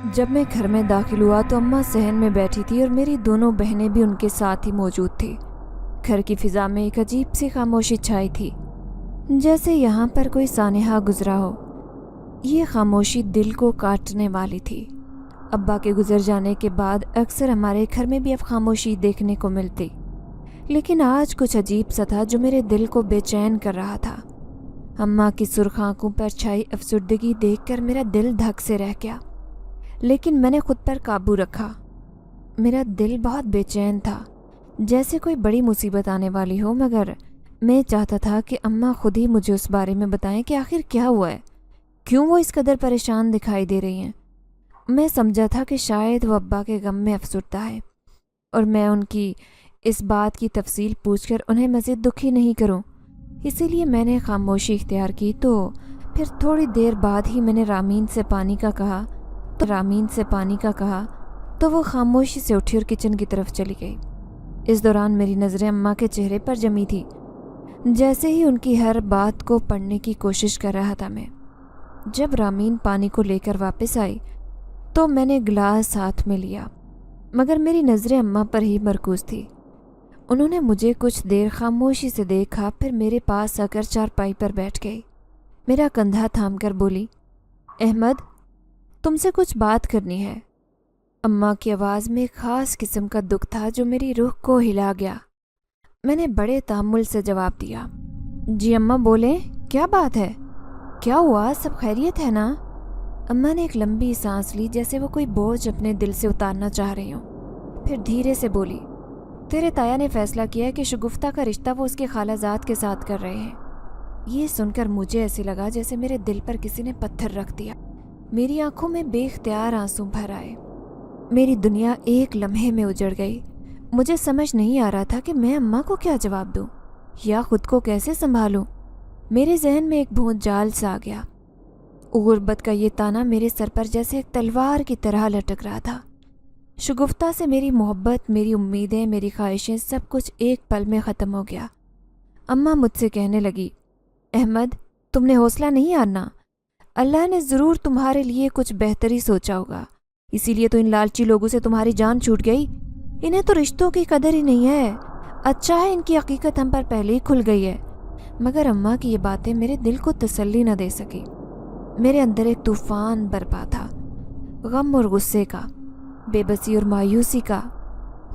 جب میں گھر میں داخل ہوا تو اماں صحن میں بیٹھی تھی اور میری دونوں بہنیں بھی ان کے ساتھ ہی موجود تھی۔ گھر کی فضا میں ایک عجیب سی خاموشی چھائی تھی، جیسے یہاں پر کوئی سانحہ گزرا ہو۔ یہ خاموشی دل کو کاٹنے والی تھی۔ ابا کے گزر جانے کے بعد اکثر ہمارے گھر میں بھی اب خاموشی دیکھنے کو ملتی، لیکن آج کچھ عجیب سا تھا جو میرے دل کو بے چین کر رہا تھا۔ اماں کی سرخ آنکھوں پر چھائی افسردگی دیکھ کر میرا دل دھک سے رہ گیا، لیکن میں نے خود پر قابو رکھا۔ میرا دل بہت بے چین تھا، جیسے کوئی بڑی مصیبت آنے والی ہو، مگر میں چاہتا تھا کہ اماں خود ہی مجھے اس بارے میں بتائیں کہ آخر کیا ہوا ہے، کیوں وہ اس قدر پریشان دکھائی دے رہی ہیں۔ میں سمجھا تھا کہ شاید وہ ابا کے غم میں افسردہ ہے، اور میں ان کی اس بات کی تفصیل پوچھ کر انہیں مزید دکھی نہیں کروں، اسی لیے میں نے خاموشی اختیار کی۔ تو پھر تھوڑی دیر بعد ہی میں نے رامین سے پانی کا کہا تو وہ خاموشی سے اٹھی اور کچن کی طرف چلی گئی۔ اس دوران میری نظریں اماں کے چہرے پر جمی تھی، جیسے ہی ان کی ہر بات کو پڑھنے کی کوشش کر رہا تھا میں۔ جب رامین پانی کو لے کر واپس آئی تو میں نے گلاس ہاتھ میں لیا، مگر میری نظریں اماں پر ہی مرکوز تھی۔ انہوں نے مجھے کچھ دیر خاموشی سے دیکھا، پھر میرے پاس آ کر چارپائی پر بیٹھ گئی۔ میرا کندھا تھام کر بولی، احمد، تم سے کچھ بات کرنی ہے۔ اماں کی آواز میں ایک خاص قسم کا دکھ تھا جو میری روح کو ہلا گیا۔ میں نے بڑے تحمل سے جواب دیا، جی اماں بولیں، کیا بات ہے؟ کیا ہوا؟ سب خیریت ہے نا؟ اماں نے ایک لمبی سانس لی، جیسے وہ کوئی بوجھ اپنے دل سے اتارنا چاہ رہی ہوں، پھر دھیرے سے بولی، تیرے تایا نے فیصلہ کیا ہے کہ شگفتہ کا رشتہ وہ اس کے خالہ زاد کے ساتھ کر رہے ہیں۔ یہ سن کر مجھے ایسے لگا جیسے میرے دل پر کسی نے پتھر رکھ دیا۔ میری آنکھوں میں بے اختیار آنسو بھر آئے۔ میری دنیا ایک لمحے میں اجڑ گئی۔ مجھے سمجھ نہیں آ رہا تھا کہ میں اماں کو کیا جواب دوں یا خود کو کیسے سنبھالوں۔ میرے ذہن میں ایک بھونت جال سا آ گیا۔ غربت کا یہ تانا میرے سر پر جیسے ایک تلوار کی طرح لٹک رہا تھا۔ شگفتہ سے میری محبت، میری امیدیں، میری خواہشیں، سب کچھ ایک پل میں ختم ہو گیا۔ اماں مجھ سے کہنے لگی، احمد، تم نے حوصلہ نہیں ہارنا، اللہ نے ضرور تمہارے لیے کچھ بہتری سوچا ہوگا، اسی لیے تو ان لالچی لوگوں سے تمہاری جان چھوٹ گئی۔ انہیں تو رشتوں کی قدر ہی نہیں ہے۔ اچھا ہے ان کی حقیقت ہم پر پہلے ہی کھل گئی ہے۔ مگر اماں کی یہ باتیں میرے دل کو تسلی نہ دے سکی۔ میرے اندر ایک طوفان برپا تھا، غم اور غصے کا، بے بسی اور مایوسی کا۔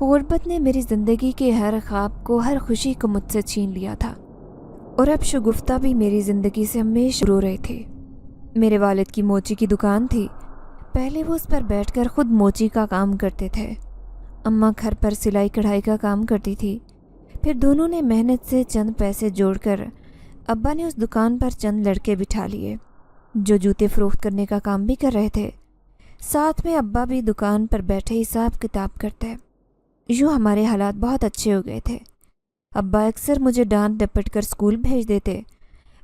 غربت نے میری زندگی کے ہر خواب کو، ہر خوشی کو مجھ سے چھین لیا تھا، اور اب شگفتہ بھی میری زندگی سے ہمیشہ رو رہے تھے۔ میرے والد کی موچی کی دکان تھی، پہلے وہ اس پر بیٹھ کر خود موچی کا کام کرتے تھے، اماں گھر پر سلائی کڑھائی کا کام کرتی تھی۔ پھر دونوں نے محنت سے چند پیسے جوڑ کر ابا نے اس دکان پر چند لڑکے بٹھا لیے جو جوتے فروخت کرنے کا کام بھی کر رہے تھے، ساتھ میں ابا بھی دکان پر بیٹھے حساب کتاب کرتے۔ یوں ہمارے حالات بہت اچھے ہو گئے تھے۔ ابا اکثر مجھے ڈانٹ ڈپٹ کر اسکول بھیج دیتے،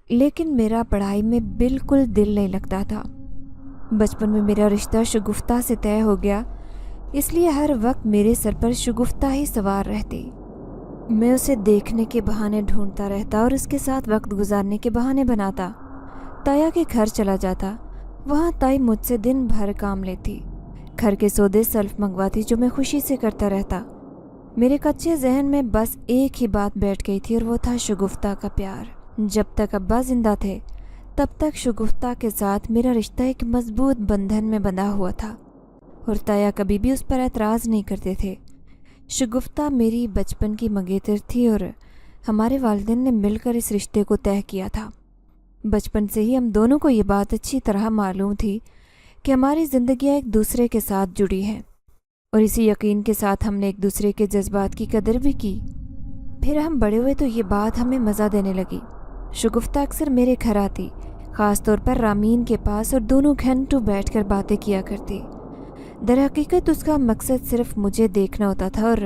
لیکن میرا پڑھائی میں بالکل دل نہیں لگتا تھا۔ بچپن میں میرا رشتہ شگفتہ سے طے ہو گیا، اس لیے ہر وقت میرے سر پر شگفتہ ہی سوار رہتی۔ میں اسے دیکھنے کے بہانے ڈھونڈتا رہتا اور اس کے ساتھ وقت گزارنے کے بہانے بناتا۔ تایا کے گھر چلا جاتا، وہاں تائی مجھ سے دن بھر کام لیتی، گھر کے سودے سلف منگواتی جو میں خوشی سے کرتا رہتا۔ میرے کچے ذہن میں بس ایک ہی بات بیٹھ گئی تھی، اور وہ تھا شگفتہ کا پیار۔ جب تک ابا زندہ تھے تب تک شگفتہ کے ساتھ میرا رشتہ ایک مضبوط بندھن میں بندھا ہوا تھا، اور تایا کبھی بھی اس پر اعتراض نہیں کرتے تھے۔ شگفتہ میری بچپن کی منگیتر تھی، اور ہمارے والدین نے مل کر اس رشتے کو طے کیا تھا۔ بچپن سے ہی ہم دونوں کو یہ بات اچھی طرح معلوم تھی کہ ہماری زندگیاں ایک دوسرے کے ساتھ جڑی ہیں، اور اسی یقین کے ساتھ ہم نے ایک دوسرے کے جذبات کی قدر بھی کی۔ پھر ہم بڑے ہوئے تو یہ بات ہمیں مزہ دینے لگی۔ شگفتہ اکثر میرے گھر آتی، خاص طور پر رامین کے پاس، اور دونوں گھنٹوں بیٹھ کر باتیں کیا کرتی۔ در حقیقت اس کا مقصد صرف مجھے دیکھنا ہوتا تھا، اور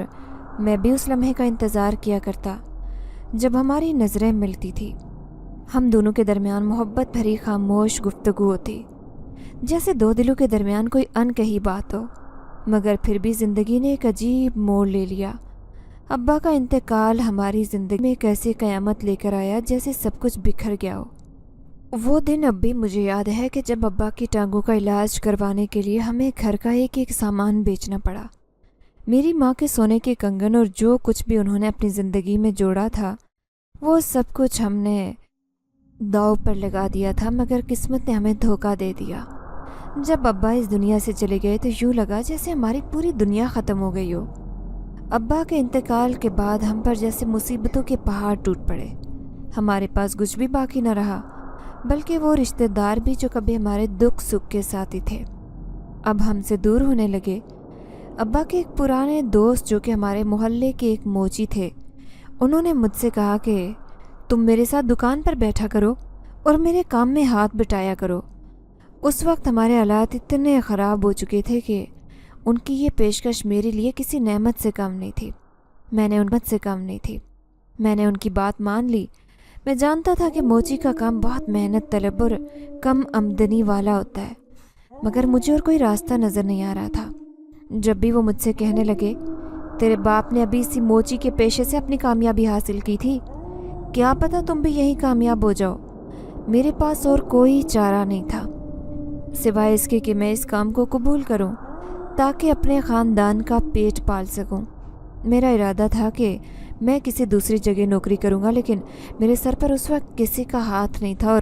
میں بھی اس لمحے کا انتظار کیا کرتا جب ہماری نظریں ملتی تھی۔ ہم دونوں کے درمیان محبت بھری خاموش گفتگو ہوتی، جیسے دو دلوں کے درمیان کوئی انکہی بات ہو۔ مگر پھر بھی زندگی نے ایک عجیب موڑ لے لیا۔ ابا کا انتقال ہماری زندگی میں ایک ایسی قیامت لے کر آیا جیسے سب کچھ بکھر گیا ہو۔ وہ دن اب بھی مجھے یاد ہے کہ جب ابا کی ٹانگوں کا علاج کروانے کے لیے ہمیں گھر کا ایک ایک سامان بیچنا پڑا۔ میری ماں کے سونے کے کنگن اور جو کچھ بھی انہوں نے اپنی زندگی میں جوڑا تھا وہ سب کچھ ہم نے داؤ پر لگا دیا تھا، مگر قسمت نے ہمیں دھوکہ دے دیا۔ جب ابا اس دنیا سے چلے گئے تو یوں لگا جیسے ہماری پوری دنیا ختم ہو گئی ہو۔ ابا کے انتقال کے بعد ہم پر جیسے مصیبتوں کے پہاڑ ٹوٹ پڑے۔ ہمارے پاس کچھ بھی باقی نہ رہا، بلکہ وہ رشتہ دار بھی جو کبھی ہمارے دکھ سکھ کے ساتھی تھے اب ہم سے دور ہونے لگے۔ ابا کے ایک پرانے دوست جو کہ ہمارے محلے کے ایک موچی تھے، انہوں نے مجھ سے کہا کہ تم میرے ساتھ دکان پر بیٹھا کرو اور میرے کام میں ہاتھ بٹایا کرو۔ اس وقت ہمارے حالات اتنے خراب ہو چکے تھے کہ ان کی یہ پیشکش میرے لیے کسی نعمت سے کم نہیں تھی۔ میں نے ان کی بات مان لی۔ میں جانتا تھا کہ موچی کا کام بہت محنت طلب اور کم آمدنی والا ہوتا ہے، مگر مجھے اور کوئی راستہ نظر نہیں آ رہا تھا۔ جب بھی وہ مجھ سے کہنے لگے تیرے باپ نے ابھی اسی موچی کے پیشے سے اپنی کامیابی حاصل کی تھی، کیا پتہ تم بھی یہی کامیاب ہو جاؤ، میرے پاس اور کوئی چارہ نہیں تھا سوائے اس کے کہ میں اس کام کو قبول کروں تاکہ اپنے خاندان کا پیٹ پال سکوں۔ میرا ارادہ تھا کہ میں کسی دوسری جگہ نوکری کروں گا، لیکن میرے سر پر اس وقت کسی کا ہاتھ نہیں تھا اور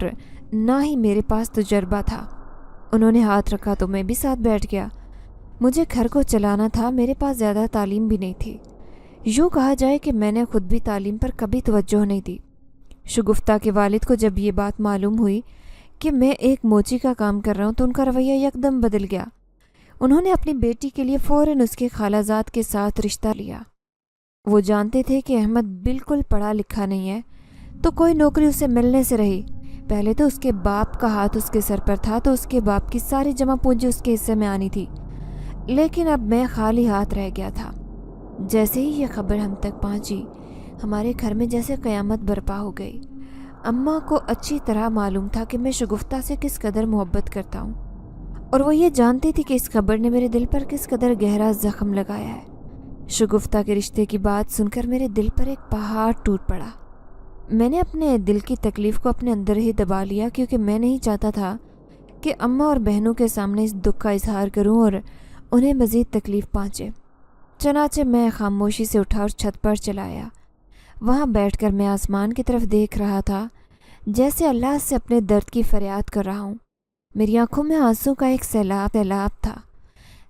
نہ ہی میرے پاس تجربہ تھا۔ انہوں نے ہاتھ رکھا تو میں بھی ساتھ بیٹھ گیا۔ مجھے گھر کو چلانا تھا، میرے پاس زیادہ تعلیم بھی نہیں تھی۔ یوں کہا جائے کہ میں نے خود بھی تعلیم پر کبھی توجہ نہیں دی۔ شگفتہ کے والد کو جب یہ بات معلوم ہوئی کہ میں ایک موچی کا کام کر رہا ہوں تو ان کا رویہ یکدم بدل گیا۔ انہوں نے اپنی بیٹی کے لیے فوراً اس کے خالہ زاد کے ساتھ رشتہ لیا۔ وہ جانتے تھے کہ احمد بالکل پڑھا لکھا نہیں ہے، تو کوئی نوکری اسے ملنے سے رہی۔ پہلے تو اس کے باپ کا ہاتھ اس کے سر پر تھا، تو اس کے باپ کی ساری جمع پونجی اس کے حصے میں آنی تھی، لیکن اب میں خالی ہاتھ رہ گیا تھا۔ جیسے ہی یہ خبر ہم تک پہنچی، ہمارے گھر میں جیسے قیامت برپا ہو گئی۔ اماں کو اچھی طرح معلوم تھا کہ میں شگفتہ سے کس قدر محبت کرتا ہوں، اور وہ یہ جانتی تھی کہ اس خبر نے میرے دل پر کس قدر گہرا زخم لگایا ہے۔ شگفتہ کے رشتے کی بات سن کر میرے دل پر ایک پہاڑ ٹوٹ پڑا۔ میں نے اپنے دل کی تکلیف کو اپنے اندر ہی دبا لیا، کیونکہ میں نہیں چاہتا تھا کہ اماں اور بہنوں کے سامنے اس دکھ کا اظہار کروں اور انہیں مزید تکلیف پہنچے۔ چنانچہ میں خاموشی سے اٹھا اور چھت پر چلا آیا۔ وہاں بیٹھ کر میں آسمان کی طرف دیکھ رہا تھا، جیسے اللہ سے اپنے درد کی فریاد کر رہا ہوں۔ میری آنکھوں میں آنسوں کا ایک سیلاب تھا،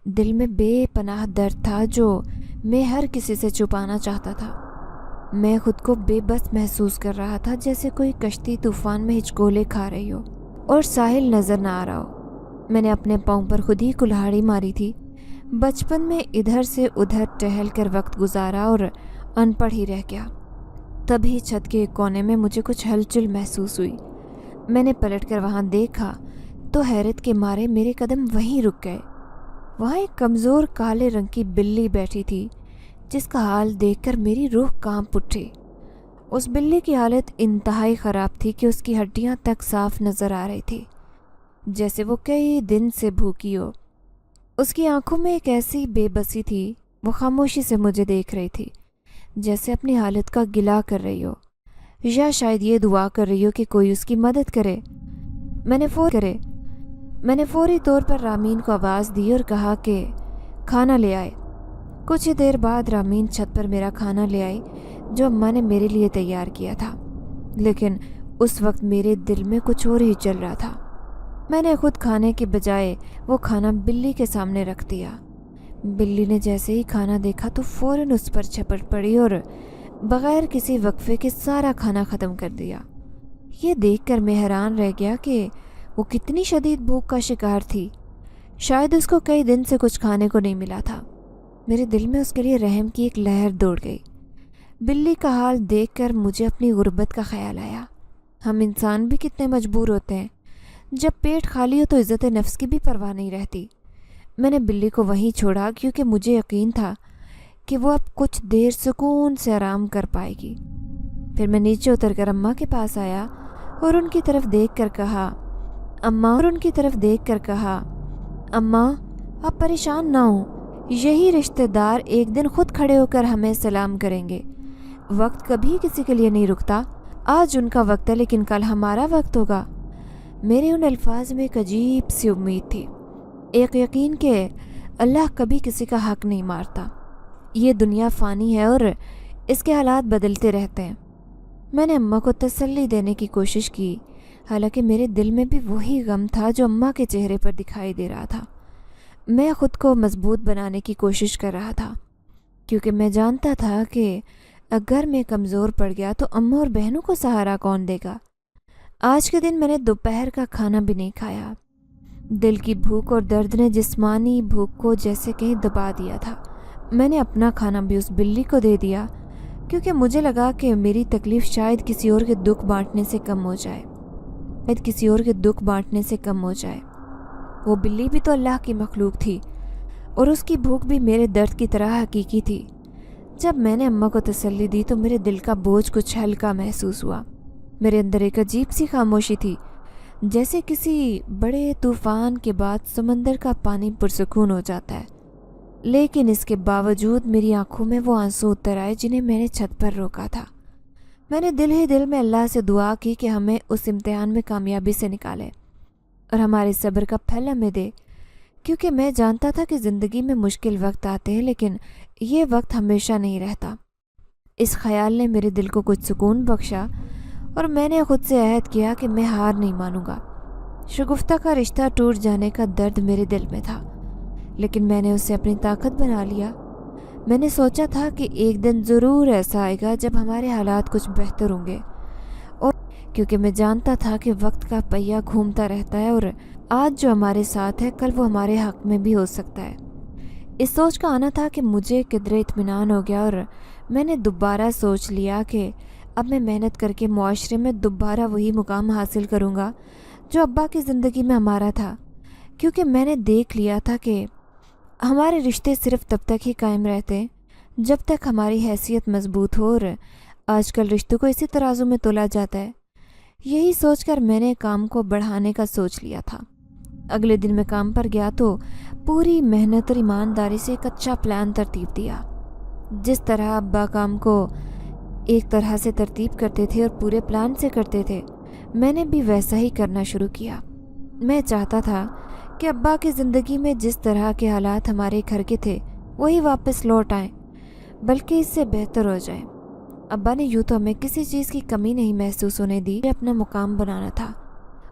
دل میں بے پناہ درد تھا جو میں ہر کسی سے چھپانا چاہتا تھا۔ میں خود کو بے بس محسوس کر رہا تھا، جیسے کوئی کشتی طوفان میں ہچکولے کھا رہی ہو اور ساحل نظر نہ آ رہا ہو۔ میں نے اپنے پاؤں پر خود ہی کلہاڑی ماری تھی۔ بچپن میں ادھر سے ادھر ٹہل کر وقت گزارا اور ان پڑھ ہی رہ گیا۔ تبھی چھت کے ایک کونے میں مجھے کچھ ہلچل محسوس ہوئی۔ میں نے پلٹ کر وہاں دیکھا تو حیرت کے مارے میرے قدم وہیں رک گئے۔ وہاں ایک کمزور کالے رنگ کی بلی بیٹھی تھی، جس کا حال دیکھ کر میری روح کانپ اٹھی۔ اس بلی کی حالت انتہائی خراب تھی کہ اس کی ہڈیاں تک صاف نظر آ رہی تھی، جیسے وہ کئی دن سے بھوکی ہو۔ اس کی آنکھوں میں ایک ایسی بے بسی تھی، وہ خاموشی سے مجھے دیکھ رہی تھی، جیسے اپنی حالت کا گلہ کر رہی ہو، یا شاید یہ دعا کر رہی ہو کہ کوئی اس کی مدد کرے۔ میں نے فوری طور پر رامین کو آواز دی اور کہا کہ کھانا لے آئے۔ کچھ ہی دیر بعد رامین چھت پر میرا کھانا لے آئی جو اماں نے میرے لیے تیار کیا تھا، لیکن اس وقت میرے دل میں کچھ اور ہی چل رہا تھا۔ میں نے خود کھانے کے بجائے وہ کھانا بلی کے سامنے رکھ دیا۔ بلی نے جیسے ہی کھانا دیکھا تو فوراً اس پر جھپٹ پڑی اور بغیر کسی وقفے کے سارا کھانا ختم کر دیا۔ یہ دیکھ کر میں حیران رہ گیا کہ وہ کتنی شدید بھوک کا شکار تھی۔ شاید اس کو کئی دن سے کچھ کھانے کو نہیں ملا تھا۔ میرے دل میں اس کے لیے رحم کی ایک لہر دوڑ گئی۔ بلی کا حال دیکھ کر مجھے اپنی غربت کا خیال آیا۔ ہم انسان بھی کتنے مجبور ہوتے ہیں، جب پیٹ خالی ہو تو عزت نفس کی بھی پرواہ نہیں رہتی۔ میں نے بلی کو وہیں چھوڑا، کیونکہ مجھے یقین تھا کہ وہ اب کچھ دیر سکون سے آرام کر پائے گی۔ پھر میں نیچے اتر کر اماں کے پاس آیا اور ان کی طرف دیکھ کر کہا اماں آپ پریشان نہ ہوں، یہی رشتہ دار ایک دن خود کھڑے ہو کر ہمیں سلام کریں گے۔ وقت کبھی کسی کے لیے نہیں رکتا۔ آج ان کا وقت ہے، لیکن کل ہمارا وقت ہوگا۔ میرے ان الفاظ میں ایک عجیب سی امید تھی، ایک یقین کہ اللہ کبھی کسی کا حق نہیں مارتا، یہ دنیا فانی ہے اور اس کے حالات بدلتے رہتے ہیں۔ میں نے اماں کو تسلی دینے کی کوشش کی، حالانکہ میرے دل میں بھی وہی غم تھا جو اماں کے چہرے پر دکھائی دے رہا تھا۔ میں خود کو مضبوط بنانے کی کوشش کر رہا تھا، کیونکہ میں جانتا تھا کہ اگر میں کمزور پڑ گیا تو اماں اور بہنوں کو سہارا کون دے گا۔ آج کے دن میں نے دوپہر کا کھانا بھی نہیں کھایا۔ دل کی بھوک اور درد نے جسمانی بھوک کو جیسے کہیں دبا دیا تھا۔ میں نے اپنا کھانا بھی اس بلی کو دے دیا، کیونکہ مجھے لگا کہ میری تکلیف شاید کسی اور کے دکھ بانٹنے سے کم ہو جائے، وہ بلی بھی تو اللہ کی مخلوق تھی اور اس کی بھوک بھی میرے درد کی طرح حقیقی تھی۔ جب میں نے اماں کو تسلی دی تو میرے دل کا بوجھ کچھ ہلکا محسوس ہوا۔ میرے اندر ایک عجیب سی خاموشی تھی، جیسے کسی بڑے طوفان کے بعد سمندر کا پانی پرسکون ہو جاتا ہے، لیکن اس کے باوجود میری آنکھوں میں وہ آنسو اتر آئے جنہیں میں نے چھت پر روکا تھا۔ میں نے دل ہی دل میں اللہ سے دعا کی کہ ہمیں اس امتحان میں کامیابی سے نکالے اور ہمارے صبر کا پھل ہمیں دے، کیونکہ میں جانتا تھا کہ زندگی میں مشکل وقت آتے ہیں لیکن یہ وقت ہمیشہ نہیں رہتا۔ اس خیال نے میرے دل کو کچھ سکون بخشا اور میں نے خود سے عہد کیا کہ میں ہار نہیں مانوں گا۔ شگفتہ کا رشتہ ٹوٹ جانے کا درد میرے دل میں تھا، لیکن میں نے اسے اپنی طاقت بنا لیا۔ میں نے سوچا تھا کہ ایک دن ضرور ایسا آئے گا جب ہمارے حالات کچھ بہتر ہوں گے، اور کیونکہ میں جانتا تھا کہ وقت کا پہیہ گھومتا رہتا ہے اور آج جو ہمارے ساتھ ہے کل وہ ہمارے حق میں بھی ہو سکتا ہے۔ اس سوچ کا آنا تھا کہ مجھے قدرے اطمینان ہو گیا اور میں نے دوبارہ سوچ لیا کہ اب میں محنت کر کے معاشرے میں دوبارہ وہی مقام حاصل کروں گا جو ابا کی زندگی میں ہمارا تھا، کیونکہ میں نے دیکھ لیا تھا کہ ہمارے رشتے صرف تب تک ہی قائم رہتے جب تک ہماری حیثیت مضبوط ہو، اور آج کل رشتوں کو اسی ترازو میں تولا جاتا ہے۔ یہی سوچ کر میں نے کام کو بڑھانے کا سوچ لیا تھا۔ اگلے دن میں کام پر گیا تو پوری محنت اور ایمانداری سے ایک اچھا پلان ترتیب دیا۔ جس طرح ابا کام کو ایک طرح سے ترتیب کرتے تھے اور پورے پلان سے کرتے تھے، میں نے بھی ویسا ہی کرنا شروع کیا۔ میں چاہتا تھا کہ ابا کی زندگی میں جس طرح کے حالات ہمارے گھر کے تھے وہی واپس لوٹ آئیں، بلکہ اس سے بہتر ہو جائیں۔ ابا نے یوں تو ہمیں کسی چیز کی کمی نہیں محسوس ہونے دی۔ اپنا مقام بنانا تھا،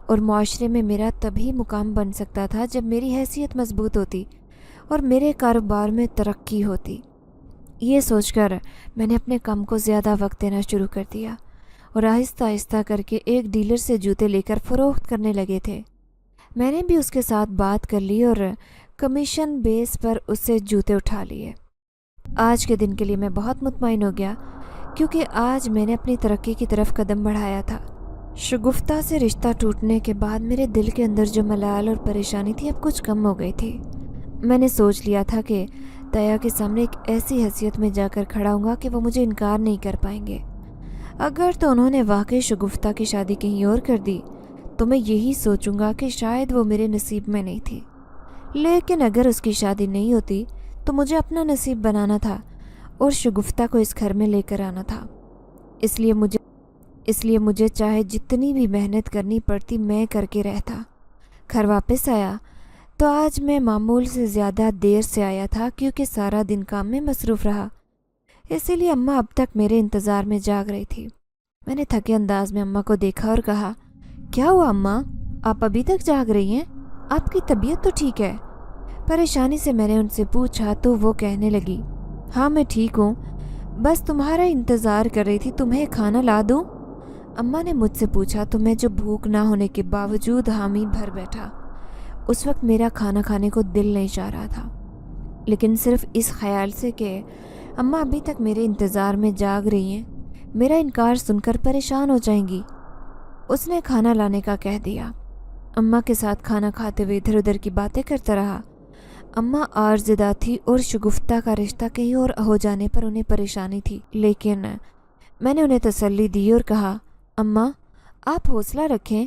اور معاشرے میں میرا تبھی مقام بن سکتا تھا جب میری حیثیت مضبوط ہوتی اور میرے کاروبار میں ترقی ہوتی۔ یہ سوچ کر میں نے اپنے کام کو زیادہ وقت دینا شروع کر دیا اور آہستہ آہستہ کر کے ایک ڈیلر سے جوتے لے کر فروخت کرنے لگے تھے۔ میں نے بھی اس کے ساتھ بات کر لی اور کمیشن بیس پر اس سے جوتے اٹھا لیے۔ آج کے دن کے لیے میں بہت مطمئن ہو گیا، کیونکہ آج میں نے اپنی ترقی کی طرف قدم بڑھایا تھا۔ شگفتہ سے رشتہ ٹوٹنے کے بعد میرے دل کے اندر جو ملال اور پریشانی تھی اب کچھ کم ہو گئی تھی۔ میں نے سوچ لیا تھا کہ دیا کے سامنے ایک ایسی حیثیت میں جا کر کھڑا ہوں گا کہ وہ مجھے انکار نہیں کر پائیں گے۔ اگر تو انہوں نے واقعی شگفتہ کی شادی کہیں اور کر دی تو میں یہی سوچوں گا کہ شاید وہ میرے نصیب میں نہیں تھی، لیکن اگر اس کی شادی نہیں ہوتی تو مجھے اپنا نصیب بنانا تھا اور شگفتہ کو اس گھر میں لے کر آنا تھا۔ اس لیے مجھے چاہے جتنی بھی محنت کرنی پڑتی میں کر کے رہتا۔ گھر واپس آیا تو آج میں معمول سے زیادہ دیر سے آیا تھا، کیونکہ سارا دن کام میں مصروف رہا، اسی لیے اماں اب تک میرے انتظار میں جاگ رہی تھی۔ میں نے تھکے انداز میں اماں کو دیکھا اور کہا، کیا ہوا اماں، آپ ابھی تک جاگ رہی ہیں؟ آپ کی طبیعت تو ٹھیک ہے؟ پریشانی سے میں نے ان سے پوچھا تو وہ کہنے لگی، ہاں میں ٹھیک ہوں، بس تمہارا انتظار کر رہی تھی، تمہیں کھانا لا دوں؟ اماں نے مجھ سے پوچھا تو میں جو بھوک نہ ہونے کے باوجود حامی بھر بیٹھا۔ اس وقت میرا کھانا کھانے کو دل نہیں چاہ رہا تھا، لیکن صرف اس خیال سے کہ اماں ابھی تک میرے انتظار میں جاگ رہی ہیں، میرا انکار سن کر پریشان ہو جائیں گی، اس نے کھانا لانے کا کہہ دیا۔ اماں کے ساتھ کھانا کھاتے ہوئے ادھر ادھر کی باتیں کرتا رہا۔ اماں عارضدہ تھی اور شگفتہ کا رشتہ کہیں اور ہو جانے پر انہیں پریشانی تھی، لیکن میں نے انہیں تسلی دی اور کہا، اماں آپ حوصلہ رکھیں،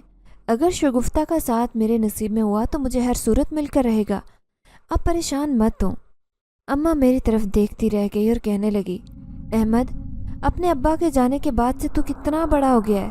اگر شگفتہ کا ساتھ میرے نصیب میں ہوا تو مجھے ہر صورت مل کر رہے گا، آپ پریشان مت ہوں۔ اماں میری طرف دیکھتی رہ گئی اور کہنے لگی، احمد اپنے ابا کے جانے کے بعد سے تو کتنا بڑا ہو گیا ہے،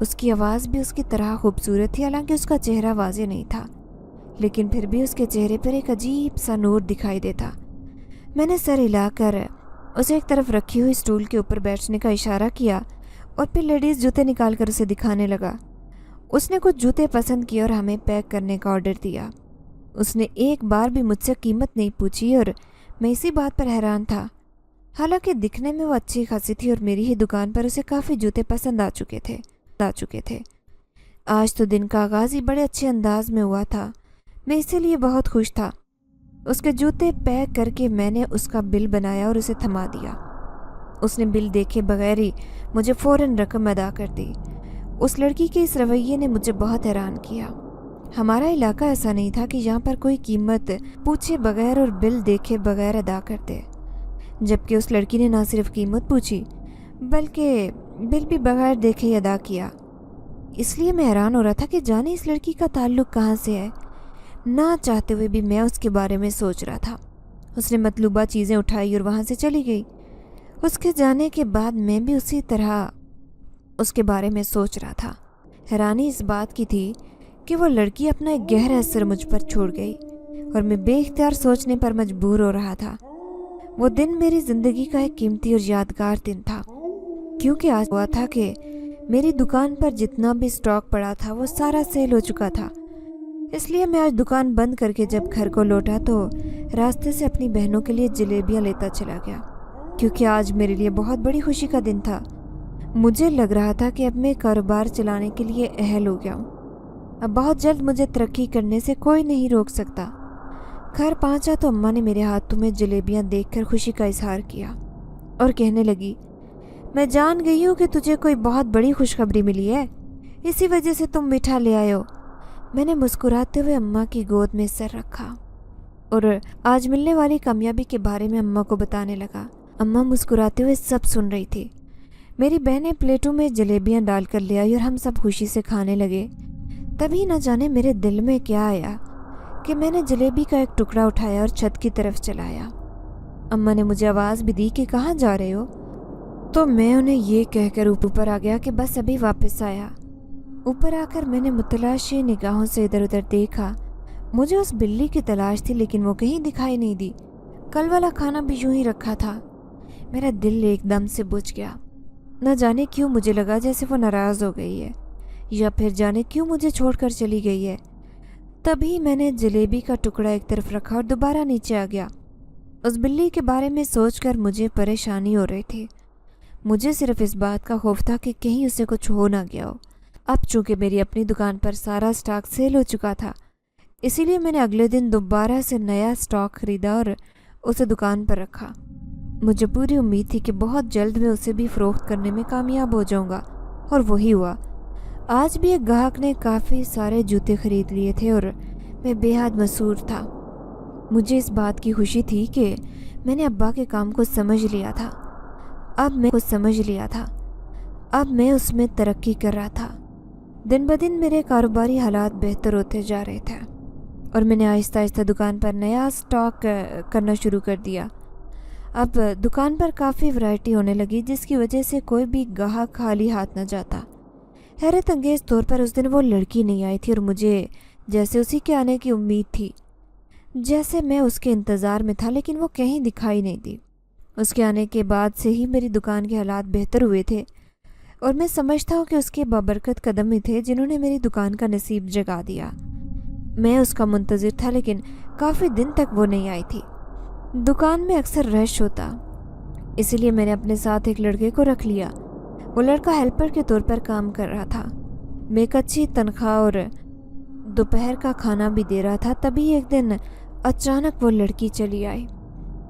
اس کی آواز بھی اس کی طرح خوبصورت تھی، حالانکہ اس کا چہرہ واضح نہیں تھا، لیکن پھر بھی اس کے چہرے پر ایک عجیب سا نور دکھائی دیتا۔ میں نے سر ہلا کر اسے ایک طرف رکھی ہوئی اسٹول کے اوپر بیٹھنے کا اشارہ کیا اور پھر لیڈیز جوتے نکال کر اسے دکھانے لگا۔ اس نے کچھ جوتے پسند کیے اور ہمیں پیک کرنے کا آرڈر دیا۔ اس نے ایک بار بھی مجھ سے قیمت نہیں پوچھی اور میں اسی بات پر حیران تھا۔ حالانکہ دکھنے میں وہ اچھی خاصی تھی اور میری ہی دکان پر اسے کافی جوتے پسند آ چکے تھے۔ آج تو دن کا آغاز ہی بڑے اچھے انداز میں ہوا تھا، میں اسی لیے بہت خوش تھا۔ اس کے جوتے پیک کر کے میں نے اس کا بل بنایا اور اسے تھما دیا۔ اس نے بل دیکھے بغیر ہی مجھے فوراً رقم ادا کر دی۔ اس لڑکی کے اس رویے نے مجھے بہت حیران کیا۔ ہمارا علاقہ ایسا نہیں تھا کہ یہاں پر کوئی قیمت پوچھے بغیر اور بل دیکھے بغیر ادا کرتے، جبکہ اس لڑکی نے نہ صرف قیمت پوچھی بلکہ بل بھی بغیر دیکھے ہی ادا کیا۔ اس لیے میں حیران ہو رہا تھا کہ جانے اس لڑکی کا تعلق کہاں سے ہے۔ نہ چاہتے ہوئے بھی میں اس کے بارے میں سوچ رہا تھا۔ اس نے مطلوبہ چیزیں اٹھائی اور وہاں سے چلی گئی۔ اس کے جانے کے بعد میں بھی اسی طرح اس کے بارے میں سوچ رہا تھا۔ حیرانی اس بات کی تھی کہ وہ لڑکی اپنا ایک گہرا اثر مجھ پر چھوڑ گئی اور میں بے اختیار سوچنے پر مجبور ہو رہا تھا۔ وہ دن میری زندگی کا ایک قیمتی اور یادگار دن تھا، کیونکہ آج ہوا تھا کہ میری دکان پر جتنا بھی اسٹاک پڑا تھا وہ سارا سیل ہو چکا تھا۔ اس لیے میں آج دکان بند کر کے جب گھر کو لوٹا تو راستے سے اپنی بہنوں کے لیے جلیبیاں لیتا چلا گیا، کیونکہ آج میرے لیے بہت بڑی خوشی کا دن تھا۔ مجھے لگ رہا تھا کہ اب میں کاروبار چلانے کے لیے اہل ہو گیا ہوں۔ اب بہت جلد مجھے ترقی کرنے سے کوئی نہیں روک سکتا۔ گھر پہنچا تو اماں نے میرے ہاتھوں میں جلیبیاں دیکھ کر خوشی کا اظہار کیا اور کہنے لگی، میں جان گئی ہوں کہ تجھے کوئی بہت بڑی خوشخبری ملی ہے، اسی وجہ سے تم میٹھا لے آئے ہو۔ میں نے مسکراتے ہوئے اماں کی گود میں سر رکھا اور آج ملنے والی کامیابی کے بارے میں اماں کو بتانے لگا۔ اماں مسکراتے ہوئے سب سن رہی تھی۔ میری بہنیں پلیٹوں میں جلیبیاں ڈال کر لے آئی اور ہم سب خوشی سے کھانے لگے۔ تبھی نہ جانے میرے دل میں کیا آیا کہ میں نے جلیبی کا ایک ٹکڑا اٹھایا اور چھت کی طرف چلایا۔ اماں نے مجھے آواز بھی دی کہ کہاں جا رہے ہو، تو میں انہیں یہ کہہ کر اوپر آ گیا کہ بس ابھی واپس آیا۔ اوپر آ کر میں نے متلاشی نگاہوں سے ادھر ادھر دیکھا۔ مجھے اس بلی کی تلاش تھی لیکن وہ کہیں دکھائی نہیں دی۔ کل والا کھانا بھی یوں ہی رکھا تھا۔ میرا دل ایک دم سے بجھ گیا۔ نہ جانے کیوں مجھے لگا جیسے وہ ناراض ہو گئی ہے یا پھر جانے کیوں مجھے چھوڑ کر چلی گئی ہے۔ تبھی میں نے جلیبی کا ٹکڑا ایک طرف رکھا اور دوبارہ نیچے آ گیا۔ اس بلی کے بارے میں سوچ کر مجھے پریشانی ہو رہی تھی۔ مجھے صرف اس بات کا خوف تھا کہ کہیں اسے کچھ ہو نہ گیا ہو۔ اب چونکہ میری اپنی دکان پر سارا سٹاک سیل ہو چکا تھا، اسی لیے میں نے اگلے دن دوبارہ سے نیا سٹاک خریدا اور اسے دکان پر رکھا۔ مجھے پوری امید تھی کہ بہت جلد میں اسے بھی فروخت کرنے میں کامیاب ہو جاؤں گا، اور وہی ہوا۔ آج بھی ایک گاہک نے کافی سارے جوتے خرید لیے تھے اور میں بے حد مسرور تھا۔ مجھے اس بات کی خوشی تھی کہ میں نے ابا کے کام کو سمجھ لیا تھا۔ اب میں اس میں ترقی کر رہا تھا۔ دن بدن میرے کاروباری حالات بہتر ہوتے جا رہے تھے اور میں نے آہستہ آہستہ دکان پر نیا سٹاک کرنا شروع کر دیا۔ اب دکان پر کافی ورائٹی ہونے لگی، جس کی وجہ سے کوئی بھی گاہک خالی ہاتھ نہ جاتا۔ حیرت انگیز طور پر اس دن وہ لڑکی نہیں آئی تھی اور مجھے جیسے اسی کے آنے کی امید تھی، جیسے میں اس کے انتظار میں تھا، لیکن وہ کہیں دکھائی نہیں دی۔ اس کے آنے کے بعد سے ہی میری دکان کے حالات بہتر ہوئے تھے اور میں سمجھتا ہوں کہ اس کے بابرکت قدم ہی تھے جنہوں نے میری دکان کا نصیب جگا دیا۔ میں اس کا منتظر تھا لیکن کافی دن تک وہ نہیں آئی تھی۔ دکان میں اکثر رش ہوتا، اسی لیے میں نے اپنے ساتھ ایک لڑکے کو رکھ لیا۔ وہ لڑکا ہیلپر کے طور پر کام کر رہا تھا۔ میں ایک اچھی تنخواہ اور دوپہر کا کھانا بھی دے رہا تھا۔ تبھی ایک دن اچانک وہ لڑکی چلی آئی۔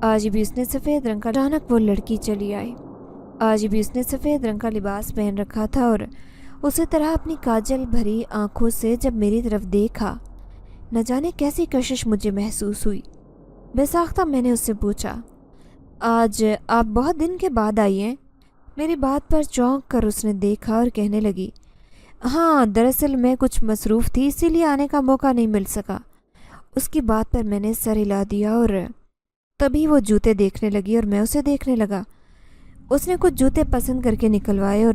آج بھی اس نے سفید رنگ کا لباس پہن رکھا تھا اور اسی طرح اپنی کاجل بھری آنکھوں سے جب میری طرف دیکھا، نہ جانے کیسی کشش مجھے محسوس ہوئی۔ بے ساختہ میں نے اس سے پوچھا، آج آپ بہت دن کے بعد آئی ہیں؟ میری بات پر چونک کر اس نے دیکھا اور کہنے لگی، ہاں دراصل میں کچھ مصروف تھی، اسی لیے آنے کا موقع نہیں مل سکا۔ اس کی بات پر میں نے سر ہلا دیا اور تبھی وہ جوتے دیکھنے لگی اور میں اسے دیکھنے لگا۔ اس نے کچھ جوتے پسند کر کے نکلوائے اور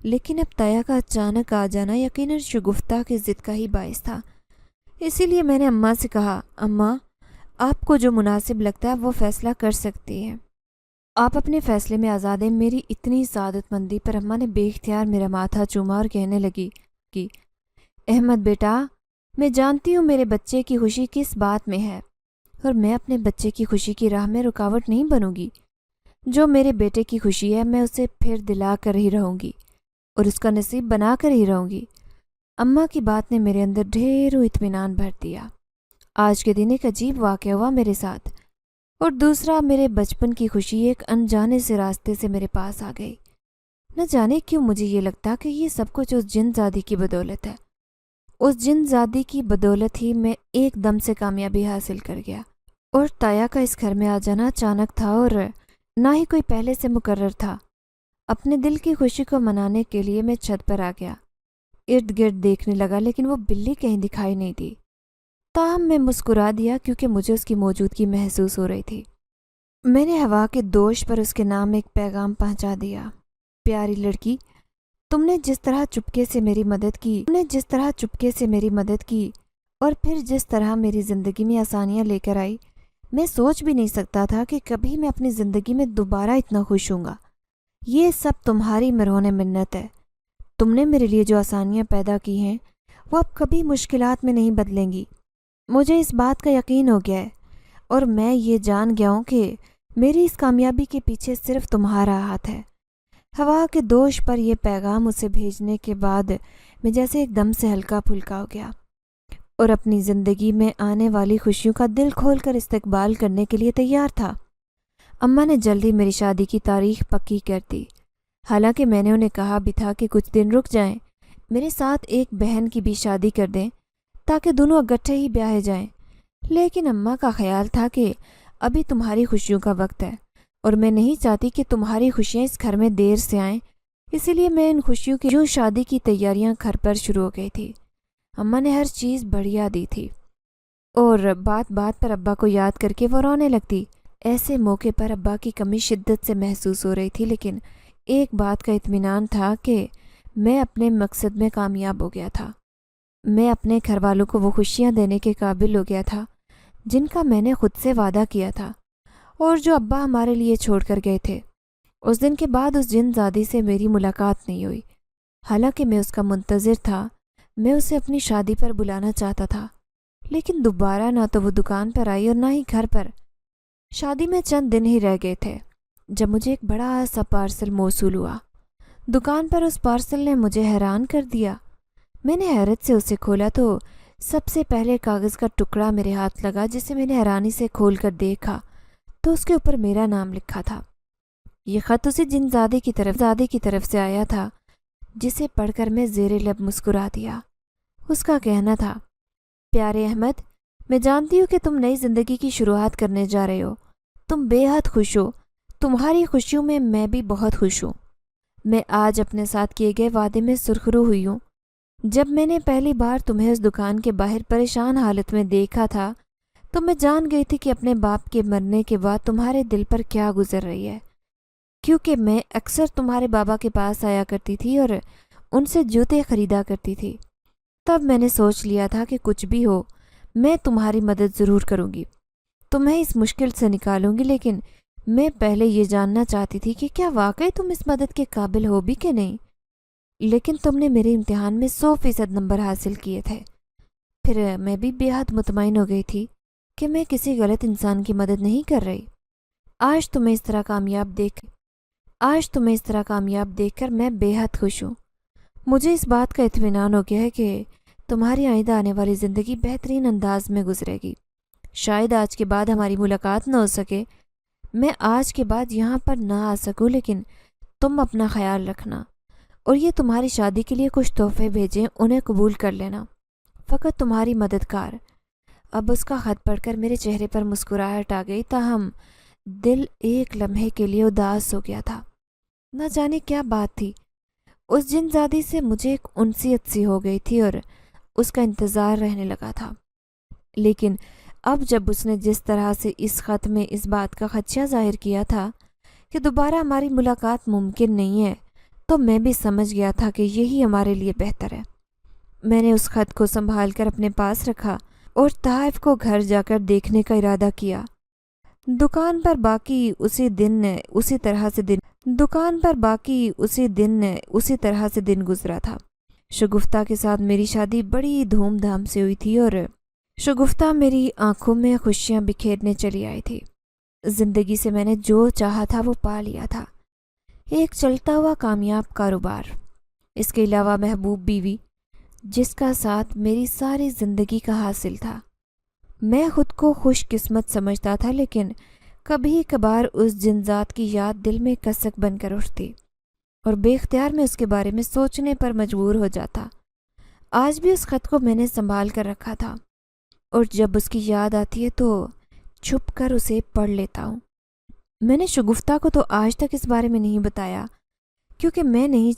لیکن اب تایا کا اچانک آ جانا یقیناً شگفتہ کی ضد کا ہی باعث تھا۔ اسی لیے میں نے اماں سے کہا، اماں آپ کو جو مناسب لگتا ہے وہ فیصلہ کر سکتی ہیں، آپ اپنے فیصلے میں آزاد ہیں۔ میری اتنی سعادت مندی پر اماں نے بے اختیار میرا ماتھا چوما اور کہنے لگی کہ احمد بیٹا، میں جانتی ہوں میرے بچے کی خوشی کس بات میں ہے، اور میں اپنے بچے کی خوشی کی راہ میں رکاوٹ نہیں بنوں گی۔ جو میرے بیٹے کی خوشی ہے میں اسے پھر دلا کر ہی رہوں گی اور اس کا نصیب بنا کر ہی رہوں گی۔ اماں کی بات نے میرے اندر ڈھیروں اطمینان بھر دیا۔ آج کے دن ایک عجیب واقعہ ہوا میرے ساتھ، اور دوسرا میرے بچپن کی خوشی ایک انجانے سے راستے سے میرے پاس آ گئی۔ نہ جانے کیوں مجھے یہ لگتا کہ یہ سب کچھ اس جن زادی کی بدولت ہے۔ اس جن زادی کی بدولت ہی میں ایک دم سے کامیابی حاصل کر گیا، اور تایا کا اس گھر میں آ جانا اچانک تھا اور نہ ہی کوئی پہلے سے مقرر تھا۔ اپنے دل کی خوشی کو منانے کے لیے میں چھت پر آ گیا، ارد گرد دیکھنے لگا لیکن وہ بلی کہیں دکھائی نہیں دی۔ تاہم میں مسکرا دیا کیونکہ مجھے اس کی موجودگی محسوس ہو رہی تھی۔ میں نے ہوا کے دوش پر اس کے نام ایک پیغام پہنچا دیا، پیاری لڑکی، تم نے جس طرح چپکے سے میری مدد کی اور پھر جس طرح میری زندگی میں آسانیاں لے کر آئی، میں سوچ بھی نہیں سکتا تھا کہ کبھی میں اپنی زندگی میں دوبارہ اتنا خوش ہوں گا۔ یہ سب تمہاری مرہون منت ہے۔ تم نے میرے لیے جو آسانیاں پیدا کی ہیں وہ اب کبھی مشکلات میں نہیں بدلیں گی۔ مجھے اس بات کا یقین ہو گیا ہے، اور میں یہ جان گیا ہوں کہ میری اس کامیابی کے پیچھے صرف تمہارا ہاتھ ہے۔ ہوا کے دوش پر یہ پیغام اسے بھیجنے کے بعد میں جیسے ایک دم سے ہلکا پھلکا ہو گیا اور اپنی زندگی میں آنے والی خوشیوں کا دل کھول کر استقبال کرنے کے لیے تیار تھا۔ اماں نے جلدی میری شادی کی تاریخ پکی کر دی، حالانکہ میں نے انہیں کہا بھی تھا کہ کچھ دن رک جائیں، میرے ساتھ ایک بہن کی بھی شادی کر دیں تاکہ دونوں اکٹھے ہی بیاہے جائیں۔ لیکن اماں کا خیال تھا کہ ابھی تمہاری خوشیوں کا وقت ہے اور میں نہیں چاہتی کہ تمہاری خوشیاں اس گھر میں دیر سے آئیں، اسی لیے میں ان خوشیوں کی شادی کی تیاریاں گھر پر شروع ہو گئی تھی۔ اماں نے ہر چیز بڑھیا دی تھی اور بات بات پر ابا کو یاد کر کے وہ رونے لگتی۔ ایسے موقع پر ابا کی کمی شدت سے محسوس ہو رہی تھی، لیکن ایک بات کا اطمینان تھا کہ میں اپنے مقصد میں کامیاب ہو گیا تھا۔ میں اپنے گھر والوں کو وہ خوشیاں دینے کے قابل ہو گیا تھا جن کا میں نے خود سے وعدہ کیا تھا اور جو ابا ہمارے لیے چھوڑ کر گئے تھے۔ اس دن کے بعد اس جن زادی سے میری ملاقات نہیں ہوئی، حالانکہ میں اس کا منتظر تھا۔ میں اسے اپنی شادی پر بلانا چاہتا تھا، لیکن دوبارہ نہ تو وہ دکان پر آئی اور نہ ہی گھر پر۔ شادی میں چند دن ہی رہ گئے تھے جب مجھے ایک بڑا سا پارسل موصول ہوا۔ دکان پر اس پارسل نے مجھے حیران کر دیا۔ میں نے حیرت سے اسے کھولا تو سب سے پہلے کاغذ کا ٹکڑا میرے ہاتھ لگا، جسے میں نے حیرانی سے کھول کر دیکھا تو اس کے اوپر میرا نام لکھا تھا۔ یہ خط اسی جن زادی کی طرف سے آیا تھا، جسے پڑھ کر میں زیر لب مسکرا دیا۔ اس کا کہنا تھا، پیارے احمد، میں جانتی ہوں کہ تم نئی زندگی کی شروعات کرنے جا رہے ہو۔ تم بے حد خوش ہو، تمہاری خوشیوں میں بھی بہت خوش ہوں۔ میں آج اپنے ساتھ کیے گئے وعدے میں سرخرو ہوئی ہوں۔ جب میں نے پہلی بار تمہیں اس دکان کے باہر پریشان حالت میں دیکھا تھا تو میں جان گئی تھی کہ اپنے باپ کے مرنے کے بعد تمہارے دل پر کیا گزر رہی ہے، کیونکہ میں اکثر تمہارے بابا کے پاس آیا کرتی تھی اور ان سے جوتے خریدا کرتی تھی۔ تب میں نے سوچ لیا تھا کہ کچھ بھی ہو میں تمہاری مدد ضرور کروں گی، تمہیں اس مشکل سے نکالوں گی، لیکن میں پہلے یہ جاننا چاہتی تھی کہ کیا واقعی تم اس مدد کے قابل ہو بھی کہ نہیں۔ لیکن تم نے میرے امتحان میں 100% نمبر حاصل کیے تھے۔ پھر میں بھی بے حد مطمئن ہو گئی تھی کہ میں کسی غلط انسان کی مدد نہیں کر رہی۔ آج تمہیں اس طرح کامیاب دیکھ کر میں بے حد خوش ہوں۔ مجھے اس بات کا اطمینان ہو گیا ہے کہ تمہاری آئندہ آنے والی زندگی بہترین انداز میں گزرے گی۔ شاید آج کے بعد ہماری ملاقات نہ ہو سکے، میں آج کے بعد یہاں پر نہ آ سکوں، لیکن تم اپنا خیال رکھنا، اور یہ تمہاری شادی کے لیے کچھ تحفے بھیجیں، انہیں قبول کر لینا۔ فقط تمہاری مددگار۔ اب اس کا خط پڑھ کر میرے چہرے پر مسکراہٹ آ گئی، تاہم دل ایک لمحے کے لیے اداس ہو گیا تھا۔ نہ جانے کیا بات تھی، اس جن زادی سے مجھے ایک انسیت سی ہو گئی تھی اور اس کا انتظار رہنے لگا تھا۔ لیکن اب جب اس نے جس طرح سے اس خط میں اس بات کا خدشہ ظاہر کیا تھا کہ دوبارہ ہماری ملاقات ممکن نہیں ہے، تو میں بھی سمجھ گیا تھا کہ یہی ہمارے لیے بہتر ہے۔ میں نے اس خط کو سنبھال کر اپنے پاس رکھا اور تحائف کو گھر جا کر دیکھنے کا ارادہ کیا۔ دکان پر باقی اسی طرح سے دن گزرا تھا۔ شگفتہ کے ساتھ میری شادی بڑی دھوم دھام سے ہوئی تھی اور شگفتہ میری آنکھوں میں خوشیاں بکھیرنے چلی آئی تھی۔ زندگی سے میں نے جو چاہا تھا وہ پا لیا تھا، ایک چلتا ہوا کامیاب کاروبار، اس کے علاوہ محبوب بیوی جس کا ساتھ میری ساری زندگی کا حاصل تھا۔ میں خود کو خوش قسمت سمجھتا تھا، لیکن کبھی کبھار اس جنزات کی یاد دل میں کسک بن کر اٹھتی اور بے اختیار میں اس کے بارے میں سوچنے پر مجبور ہو جاتا۔ آج بھی اس خط کو میں نے سنبھال کر رکھا تھا اور جب اس کی یاد آتی ہے تو چھپ کر اسے پڑھ لیتا ہوں۔ میں نے شگفتہ کو تو آج تک اس بارے میں نہیں بتایا کیونکہ میں نہیں